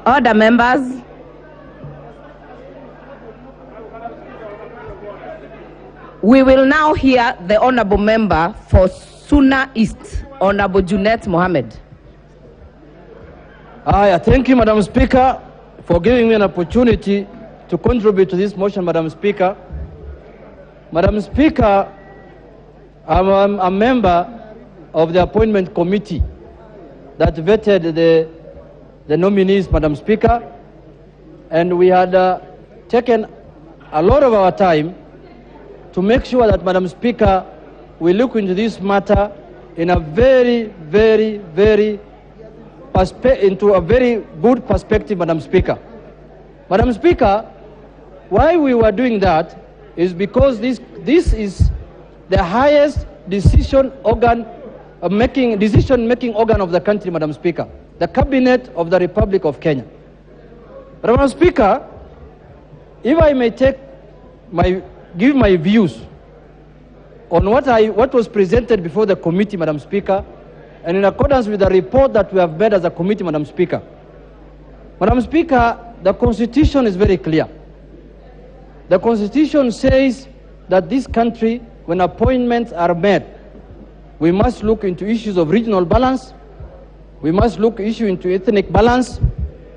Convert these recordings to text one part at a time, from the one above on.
Order, members. We will now hear the Honourable Member for Suna East, Honourable Junet Mohamed. Thank you, Madam Speaker, for giving me an opportunity to contribute to this motion, Madam Speaker. Madam Speaker, I'm a member of the appointment committee that vetted the nominees, Madam Speaker, and we had taken a lot of our time to make sure that, Madam Speaker, we look into this matter in a very good perspective, Madam Speaker. Madam Speaker, why we were doing that is because this is the highest decision-making organ of the country, Madam Speaker, the Cabinet of the Republic of Kenya. Madam Speaker, if I may give my views on what was presented before the committee, Madam Speaker, and in accordance with the report that we have made as a committee, Madam Speaker. Madam Speaker, the Constitution is very clear. The Constitution says that this country, when appointments are made, we must look into issues of regional balance, we must look into ethnic balance,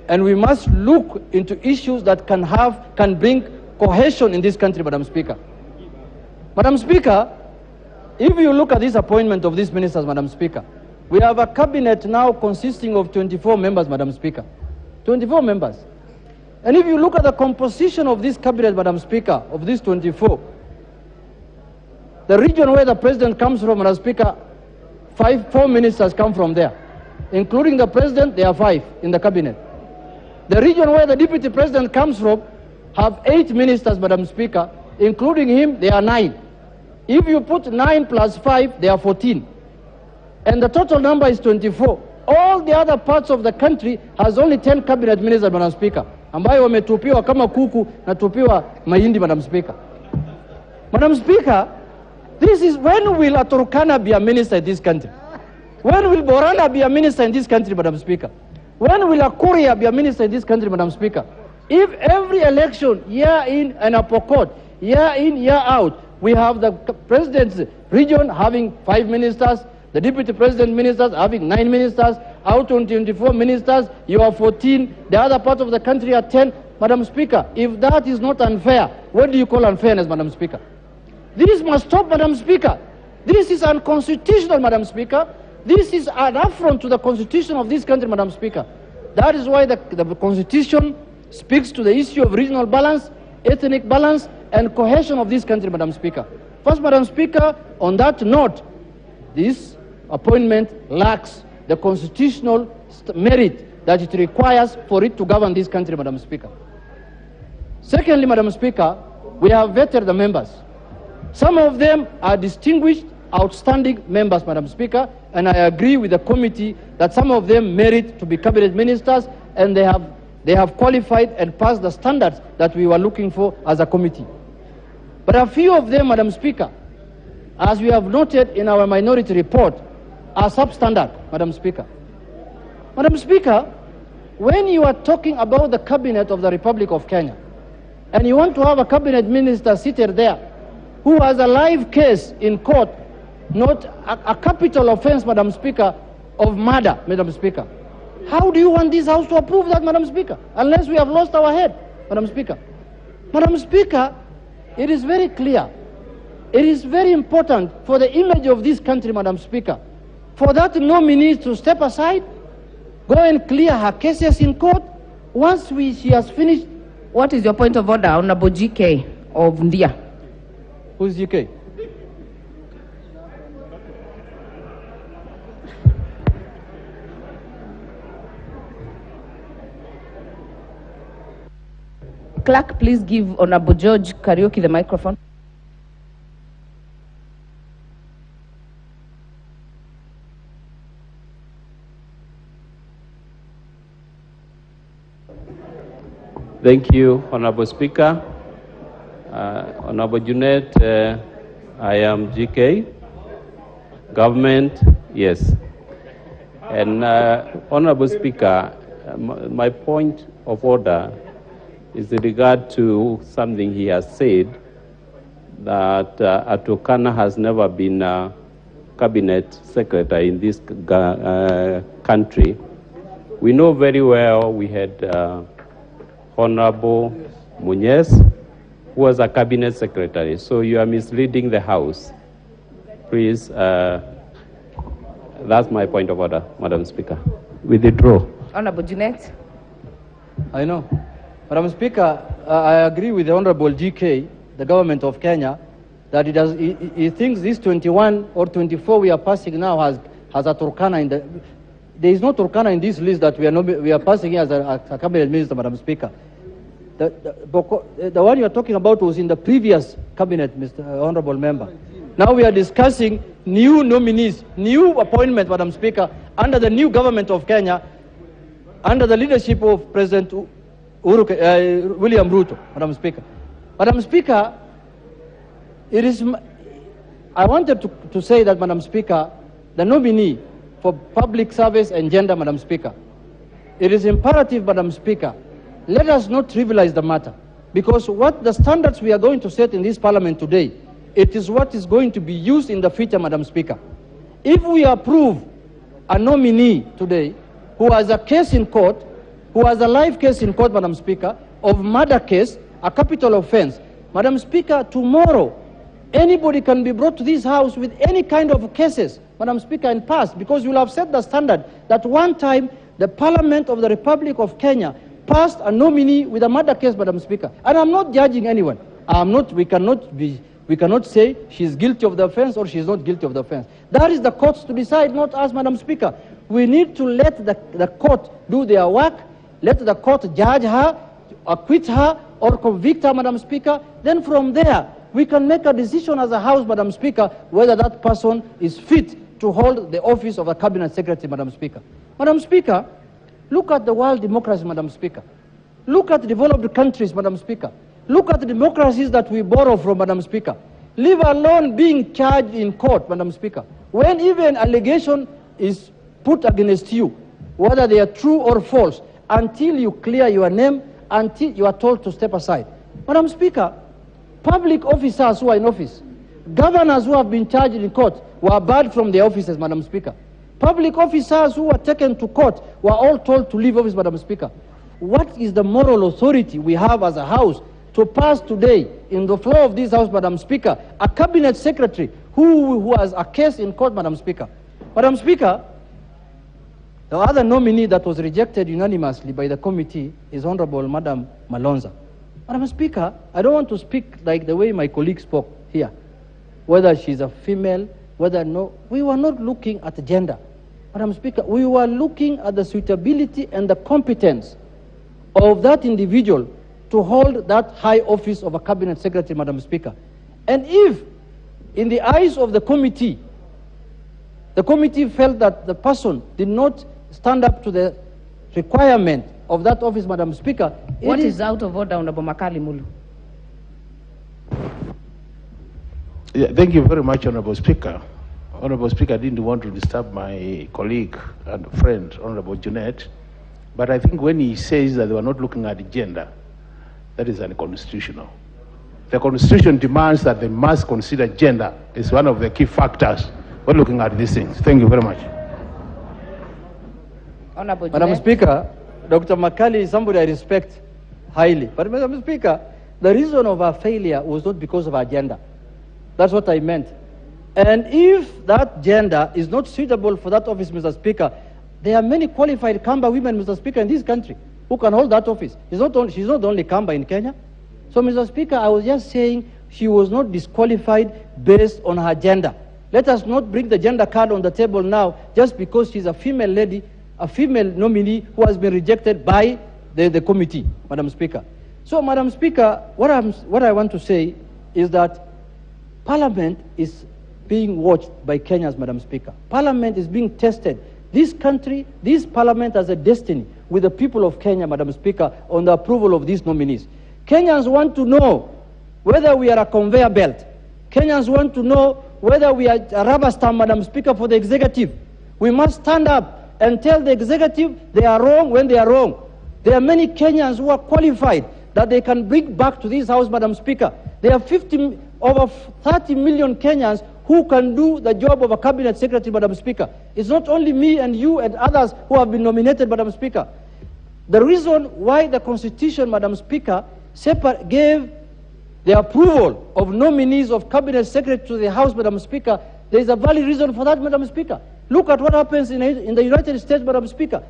and we must look into issues that can bring cohesion in this country, Madam Speaker. Madam Speaker, if you look at this appointment of these ministers, Madam Speaker, we have a cabinet now consisting of 24 members, Madam Speaker. 24 members. And if you look at the composition of this cabinet, Madam Speaker, of these 24, the region where the president comes from, Madam Speaker, 4 ministers come from there. Including the president, there are 5 in the cabinet. The region where the deputy president comes from have 8 ministers, Madam Speaker. Including him, there are 9. If you put 9 plus 5, there are 14. And the total number is 24. All the other parts of the country has only 10 cabinet ministers, Madam Speaker, ambayo wametupiwa kama kuku na tupiwa mahindi, Madam Speaker. Madam Speaker, this is when will a Turkana be a minister in this country? When will Borana be a minister in this country, Madam Speaker? When will a Kuria be a minister in this country, Madam Speaker? If every election, year in and a Pokot, year in, year out, we have the president's region having 5 ministers, the deputy president ministers having 9 ministers, out on 24 ministers, you have 14, the other part of the country are 10. Madam Speaker, if that is not unfair, what do you call unfairness, Madam Speaker? This must stop, Madam Speaker. This is unconstitutional, Madam Speaker. This is an affront to the constitution of this country, Madam Speaker. That is why the constitution speaks to the issue of regional balance, ethnic balance, and cohesion of this country, Madam Speaker. First, Madam Speaker, on that note, this appointment lacks the constitutional merit that it requires for it to govern this country, Madam Speaker. Secondly, Madam Speaker, we have vetted the members. Some of them are distinguished, outstanding members, Madam Speaker, and I agree with the committee that some of them merit to be cabinet ministers, and they have qualified and passed the standards that we were looking for as a committee. But a few of them, Madam Speaker, as we have noted in our minority report, are substandard, Madam Speaker. Madam Speaker, when you are talking about the cabinet of the Republic of Kenya, and you want to have a cabinet minister seated there who has a live case in court, not a capital offense, Madam Speaker, of murder, Madam Speaker, how do you want this House to approve that, Madam Speaker, unless we have lost our head, Madam Speaker? Madam Speaker, it is very clear. It is very important for the image of this country, Madam Speaker, for that nominee to step aside, go and clear her cases in court. Once she has finished. What is your point of order, Honorable GK of Ndia? Who's GK? Clerk, please give Honorable George Karaoke the microphone. Thank you, Honorable Speaker. Honorable Junet, I am GK. Government, yes. And Honorable Speaker, my point of order is in regard to something he has said, that Turkana has never been a cabinet secretary in this country. We know very well we had Honorable Munez, who was a cabinet secretary. So you are misleading the House. Please, that's my point of order, Madam Speaker. Withdraw. Honorable Junet. I know. Madam Speaker, I agree with the Honorable GK, the government of Kenya, that he thinks this 21 or 24 we are passing now has a Turkana in the... There is no Turkana in this list that we are passing as a cabinet minister, Madam Speaker. The one you are talking about was in the previous cabinet, Mr. Honorable Member. Now we are discussing new nominees, new appointment, Madam Speaker, under the new government of Kenya, under the leadership of President William Ruto, Madam Speaker. Madam Speaker, I wanted to say that, Madam Speaker, the nominee for public service and gender, Madam Speaker, it is imperative, Madam Speaker, let us not trivialize the matter, because what the standards we are going to set in this parliament today, it is what is going to be used in the future, Madam Speaker. If we approve a nominee today who has a case in court, who has a live case in court, Madam Speaker, of murder case, a capital offense, Madam Speaker, tomorrow, anybody can be brought to this house with any kind of cases, Madam Speaker, and passed, because you will have set the standard that one time the Parliament of the Republic of Kenya passed a nominee with a murder case, Madam Speaker. And I'm not judging anyone. We cannot say she's guilty of the offense or she's not guilty of the offense. That is the courts to decide, not us, Madam Speaker. We need to let the court do their work, let the court judge her, acquit her, or convict her, Madam Speaker. Then from there, we can make a decision as a House, Madam Speaker, whether that person is fit to hold the office of a cabinet secretary, Madam Speaker. Madam Speaker, look at the world democracy, Madam Speaker. Look at developed countries, Madam Speaker. Look at the democracies that we borrow from, Madam Speaker. Leave alone being charged in court, Madam Speaker. When even allegation is put against you, whether they are true or false, until you clear your name, until you are told to step aside. Madam Speaker, public officers who are in office, governors who have been charged in court were barred from their offices, Madam Speaker. Public officers who were taken to court were all told to leave office, Madam Speaker. What is the moral authority we have as a House to pass today in the floor of this House, Madam Speaker, a cabinet secretary who has a case in court, Madam Speaker? Madam Speaker, the other nominee that was rejected unanimously by the committee is Honorable Madam Malonza. Madam Speaker, I don't want to speak like the way my colleague spoke here, whether she's a female, whether no. We were not looking at gender, Madam Speaker. We were looking at the suitability and the competence of that individual to hold that high office of a cabinet secretary, Madam Speaker. And if, in the eyes of the committee felt that the person did not stand up to the requirement of that office, Madam Speaker. What is out of order, Honorable Makali Mulu? Yeah, thank you very much, Honorable Speaker. Honorable Speaker, I didn't want to disturb my colleague and friend, Honorable Junet, but I think when he says that they were not looking at gender, that is unconstitutional. The Constitution demands that they must consider gender as one of the key factors when looking at these things. Thank you very much. Honorable Madam Junet. Speaker, Dr. Makali is somebody I respect highly. But Madam Speaker, the reason of our failure was not because of our gender. That's what I meant. And if that gender is not suitable for that office, Mr. Speaker, there are many qualified Kamba women, Mr. Speaker, in this country who can hold that office. She's not the only Kamba in Kenya. So, Mr. Speaker, I was just saying she was not disqualified based on her gender. Let us not bring the gender card on the table now just because she's a female lady, a female nominee who has been rejected by the committee, Madam Speaker. So, Madam Speaker, what I want to say is that Parliament is being watched by Kenyans, Madam Speaker. Parliament is being tested. This country, this Parliament has a destiny with the people of Kenya, Madam Speaker, on the approval of these nominees. Kenyans want to know whether we are a conveyor belt. Kenyans want to know whether we are a rubber stamp, Madam Speaker, for the executive. We must stand up and tell the executive they are wrong when they are wrong. There are many Kenyans who are qualified that they can bring back to this house, Madam Speaker. There are over 30 million Kenyans who can do the job of a cabinet secretary, Madam Speaker. It's not only me and you and others who have been nominated, Madam Speaker. The reason why the Constitution, Madam Speaker, gave the approval of nominees of cabinet secretary to the House, Madam Speaker, there is a valid reason for that, Madam Speaker. Look at what happens in the United States, Madam Speaker.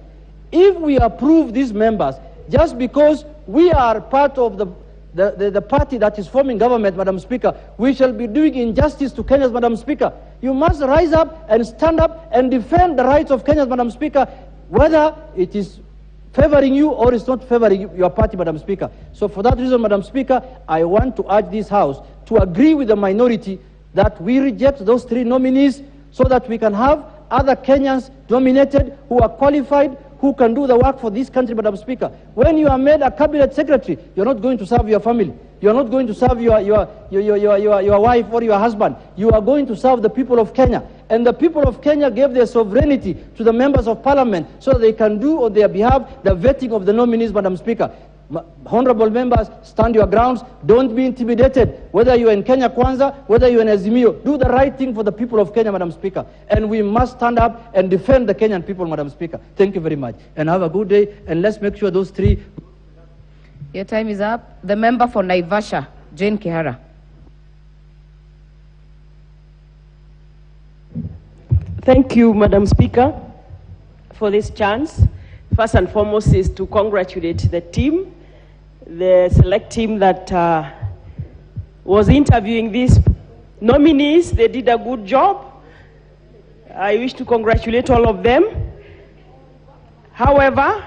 If we approve these members just because we are part of the party that is forming government, Madam Speaker, we shall be doing injustice to Kenyans, Madam Speaker. You must rise up and stand up and defend the rights of Kenyans, Madam Speaker, whether it is favoring you or it's not favoring your party, Madam Speaker. So for that reason, Madam Speaker, I want to urge this House to agree with the minority that we reject those 3 nominees so that we can have other Kenyans nominated who are qualified, who can do the work for this country, Madam Speaker. When you are made a cabinet secretary, you're not going to serve your family. You're not going to serve your wife or your husband. You are going to serve the people of Kenya. And the people of Kenya gave their sovereignty to the members of parliament so that they can do on their behalf the vetting of the nominees, Madam Speaker. Honorable members, stand your grounds. Don't be intimidated. Whether you're in Kenya Kwanza, whether you're in Azimio, do the right thing for the people of Kenya, Madam Speaker. And we must stand up and defend the Kenyan people, Madam Speaker. Thank you very much. And have a good day. And let's make sure those 3... Your time is up. The member for Naivasha, Jane Kihara. Thank you, Madam Speaker, for this chance. First and foremost is to congratulate the team, the select team that was interviewing these nominees. They did a good job. I wish to congratulate all of them. However,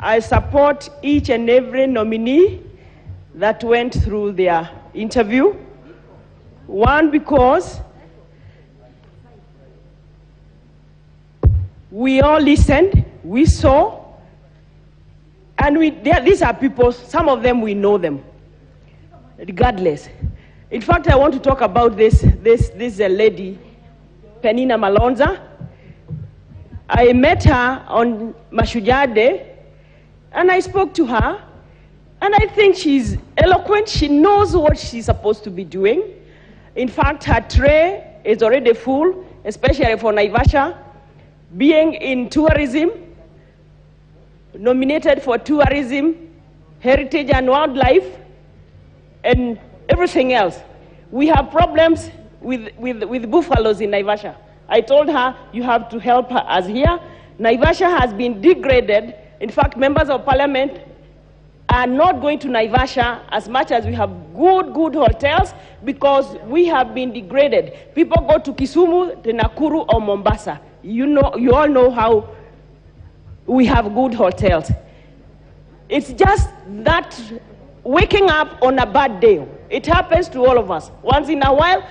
I support each and every nominee that went through their interview. One, because we all listened, we saw, and these are people, some of them we know them, regardless. In fact, I want to talk about this lady, Penina Malonza. I met her on Mashujaa Day, and I spoke to her, and I think she's eloquent. She knows what she's supposed to be doing. In fact, her tray is already full, especially for Naivasha, being in tourism, nominated for tourism, heritage and wildlife, and everything else. We have problems with buffaloes in Naivasha. I told her, you have to help us here. Naivasha has been degraded. In fact, members of parliament are not going to Naivasha as much as we have good hotels because we have been degraded. People go to Kisumu, to Nakuru, or Mombasa. You all know how we have good hotels. It's just that waking up on a bad day. It happens to all of us. Once in a while,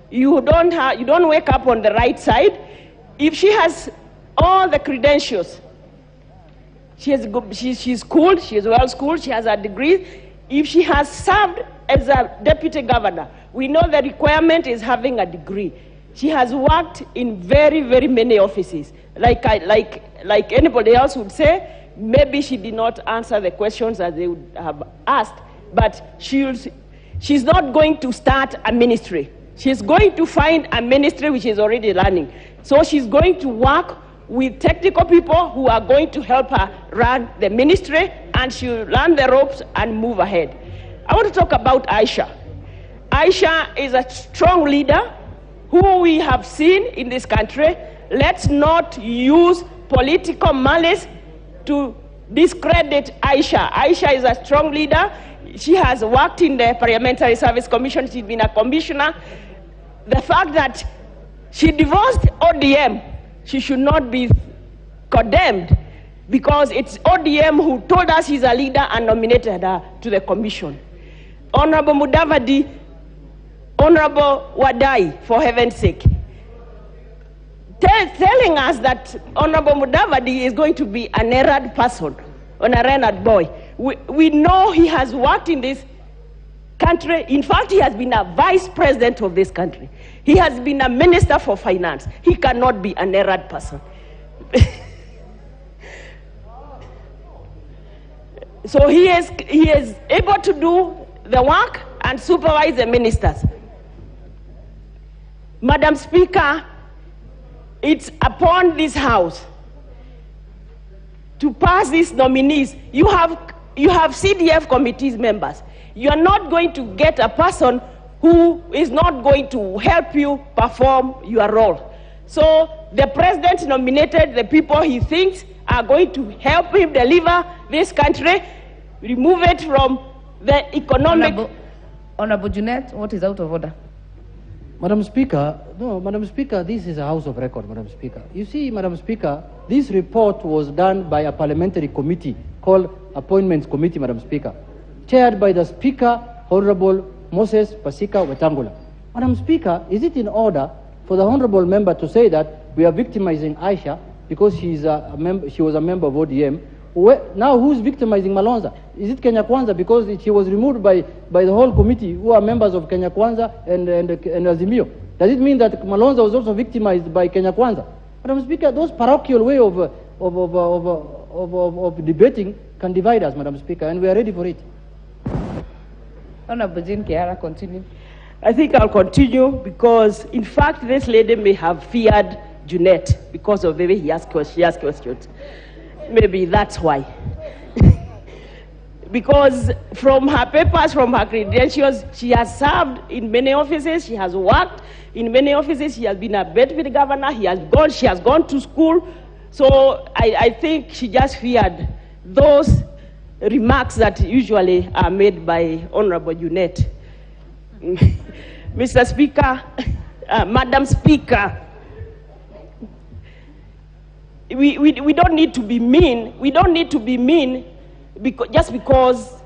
you don't wake up on the right side. If she has all the credentials, she's schooled, she's well schooled, she has a degree. If she has served as a deputy governor, we know the requirement is having a degree. She has worked in very many offices. Like anybody else would say, maybe she did not answer the questions that they would have asked, but she's not going to start a ministry. She's going to find a ministry which is already running. So she's going to work with technical people who are going to help her run the ministry, and she'll learn the ropes and move ahead. I want to talk about Aisha. Aisha is a strong leader who we have seen in this country. Let's not use political malice to discredit Aisha. Aisha is a strong leader. She has worked in the Parliamentary Service Commission. She's been a commissioner. The fact that she divorced ODM, she should not be condemned because it's ODM who told us he's a leader and nominated her to the commission. Honorable Mudavadi, Honorable Wadai, for heaven's sake, telling us that Honorable Mudavadi is going to be an errand person, an errand boy. We know he has worked in this country. In fact, he has been a vice president of this country. He has been a minister for finance. He cannot be an errand person. So he is able to do the work and supervise the ministers. Madam Speaker, it's upon this House to pass these nominees. You have CDF committees members. You are not going to get a person who is not going to help you perform your role. So the president nominated the people he thinks are going to help him deliver this country, remove it from the economic... Honorable Junet, what is out of order? Madam Speaker, no, Madam Speaker, this is a House of Record, Madam Speaker. You see, Madam Speaker, this report was done by a parliamentary committee called Appointments Committee, Madam Speaker, chaired by the Speaker, Honorable Moses Pasika Wetangula. Madam Speaker, is it in order for the Honorable Member to say that we are victimizing Aisha because she was a member of ODM? Now who's victimizing Malonza? Is it Kenya Kwanza because she was removed by the whole committee who are members of Kenya Kwanza and Azimio? Does it mean that Malonza was also victimized by Kenya Kwanza? Madam Speaker, those parochial way of debating can divide us, Madam Speaker, and we are ready for it. Honorable Jean Kiara, continue. I think I'll continue because, in fact, this lady may have feared Junet because of the way she asked questions. Maybe that's why. Because from her papers, from her credentials, she has served in many offices, she has worked in many offices, she has been a deputy governor, she has gone to school. So I think she just feared those remarks that usually are made by Honorable Junet. Mr. Speaker, Madam Speaker, we don't need to be mean. We don't need to be mean just because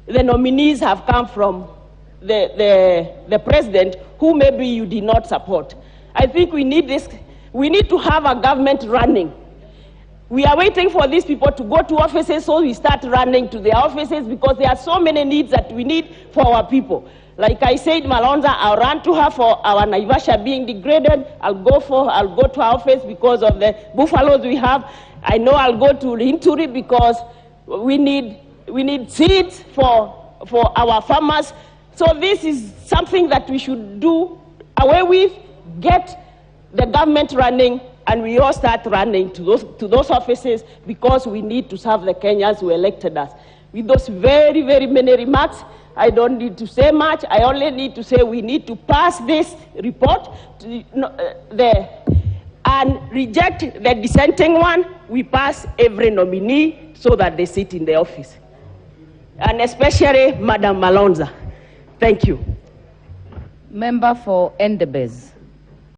the nominees have come from the president who maybe you did not support. I think we need this. We need to have a government running. We are waiting for these people to go to offices, so we start running to their offices because there are so many needs that we need for our people. Like I said, Malonza, I'll run to her for our Naivasha being degraded. I'll go to her office because of the buffaloes we have. I know I'll go to Rinturi because we need seeds for our farmers. So this is something that we should do away with, get the government running, and we all start running to those offices because we need to serve the Kenyans who elected us. With those very, very many remarks, I don't need to say much. I only need to say we need to pass this report and reject the dissenting one. We pass every nominee so that they sit in the office. And especially Madam Malonza. Thank you. Member for Endebess.